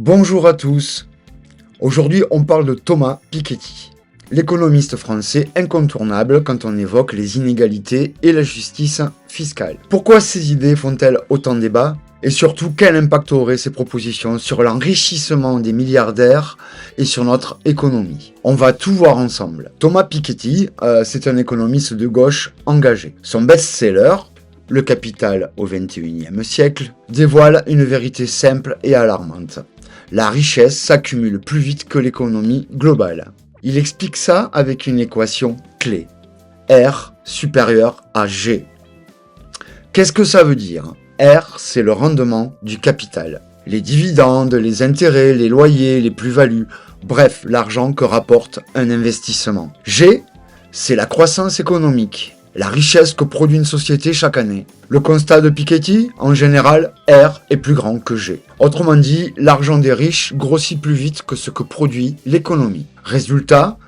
Bonjour à tous. Aujourd'hui, on parle de Thomas Piketty, l'économiste français incontournable quand on évoque les inégalités et la justice fiscale. Pourquoi ces idées font-elles autant débat? Et surtout, quel impact auraient ces propositions sur l'enrichissement des milliardaires et sur notre économie? On va tout voir ensemble. Thomas Piketty, c'est un économiste de gauche engagé. Son best-seller, Le Capital au XXIe siècle, dévoile une vérité simple et alarmante. La richesse s'accumule plus vite que l'économie globale. Il explique ça avec une équation clé. R supérieur à G. Qu'est-ce que ça veut dire? R, c'est le rendement du capital. Les dividendes, les intérêts, les loyers, les plus-values, bref, l'argent que rapporte un investissement. G, c'est la croissance économique, la richesse que produit une société chaque année. Le constat de Piketty, en général, R est plus grand que G. Autrement dit, l'argent des riches grossit plus vite que ce que produit l'économie. Résultat,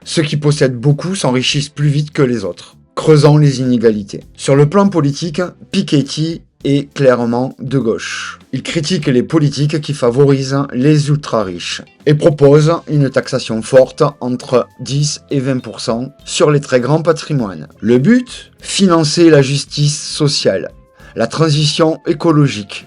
ceux qui possèdent beaucoup s'enrichissent plus vite que les autres, creusant les inégalités. Sur le plan politique, Piketty est clairement de gauche. Il critique les politiques qui favorisent les ultra-riches et propose une taxation forte entre 10 et 20% sur les très grands patrimoines. Le but? Financer la justice sociale, la transition écologique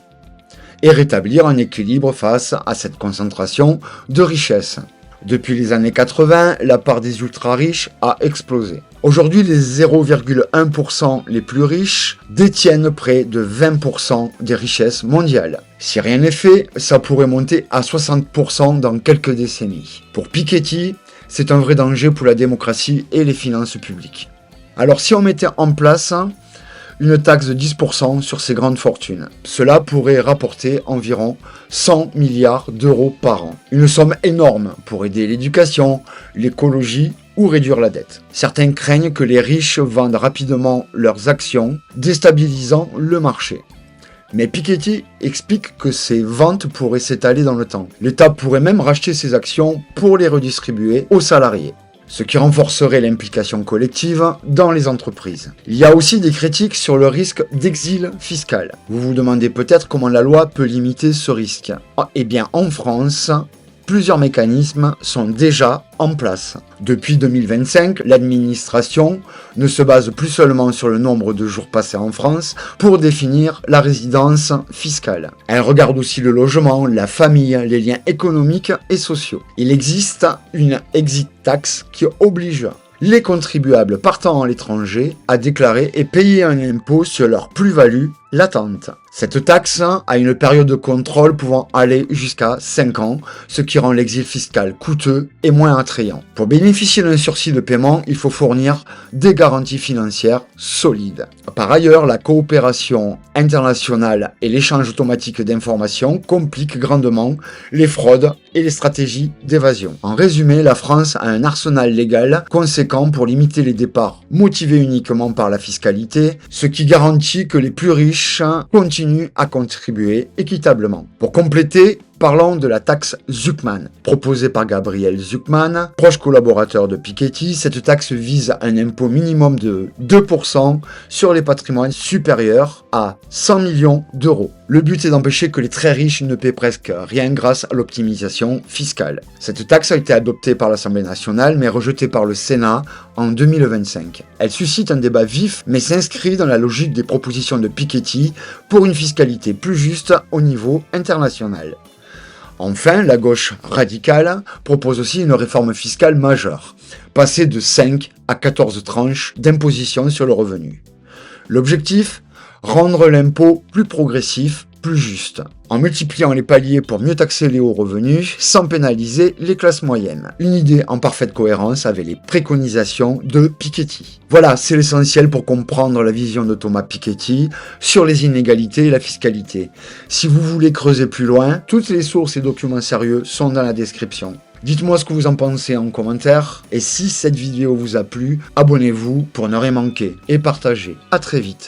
et rétablir un équilibre face à cette concentration de richesses. Depuis les années 80, la part des ultra-riches a explosé. Aujourd'hui, les 0,1% les plus riches détiennent près de 20% des richesses mondiales. Si rien n'est fait, ça pourrait monter à 60% dans quelques décennies. Pour Piketty, c'est un vrai danger pour la démocratie et les finances publiques. Alors si on mettait en place une taxe de 10% sur ces grandes fortunes, cela pourrait rapporter environ 100 milliards d'euros par an. Une somme énorme pour aider l'éducation, l'écologie ou réduire la dette. Certains craignent que les riches vendent rapidement leurs actions, déstabilisant le marché. Mais Piketty explique que ces ventes pourraient s'étaler dans le temps. L'État pourrait même racheter ces actions pour les redistribuer aux salariés, ce qui renforcerait l'implication collective dans les entreprises. Il y a aussi des critiques sur le risque d'exil fiscal. Vous vous demandez peut-être comment la loi peut limiter ce risque. Eh bien, en France, plusieurs mécanismes sont déjà en place. Depuis 2025, l'administration ne se base plus seulement sur le nombre de jours passés en France pour définir la résidence fiscale. Elle regarde aussi le logement, la famille, les liens économiques et sociaux. Il existe une exit tax qui oblige les contribuables partant à l'étranger à déclarer et payer un impôt sur leur plus-value latente. Cette taxe a une période de contrôle pouvant aller jusqu'à 5 ans, ce qui rend l'exil fiscal coûteux et moins attrayant. Pour bénéficier d'un sursis de paiement, il faut fournir des garanties financières solides. Par ailleurs, la coopération internationale et l'échange automatique d'informations compliquent grandement les fraudes et les stratégies d'évasion. En résumé, la France a un arsenal légal conséquent pour limiter les départs motivés uniquement par la fiscalité, ce qui garantit que les plus riches continuent à contribuer équitablement. Pour compléter, parlons de la taxe Zuckman. Proposée par Gabriel Zuckman, proche collaborateur de Piketty, cette taxe vise un impôt minimum de 2% sur les patrimoines supérieurs à 100 millions d'euros. Le but est d'empêcher que les très riches ne paient presque rien grâce à l'optimisation fiscale. Cette taxe a été adoptée par l'Assemblée nationale mais rejetée par le Sénat en 2025. Elle suscite un débat vif mais s'inscrit dans la logique des propositions de Piketty pour une fiscalité plus juste au niveau international. Enfin, la gauche radicale propose aussi une réforme fiscale majeure, passer de 5 à 14 tranches d'imposition sur le revenu. L'objectif? Rendre l'impôt plus progressif, plus juste, en multipliant les paliers pour mieux taxer les hauts revenus sans pénaliser les classes moyennes. Une idée en parfaite cohérence avec les préconisations de Piketty. Voilà, c'est l'essentiel pour comprendre la vision de Thomas Piketty sur les inégalités et la fiscalité. Si vous voulez creuser plus loin, toutes les sources et documents sérieux sont dans la description. Dites-moi ce que vous en pensez en commentaire, et si cette vidéo vous a plu, abonnez-vous pour ne rien manquer et partagez. À très vite.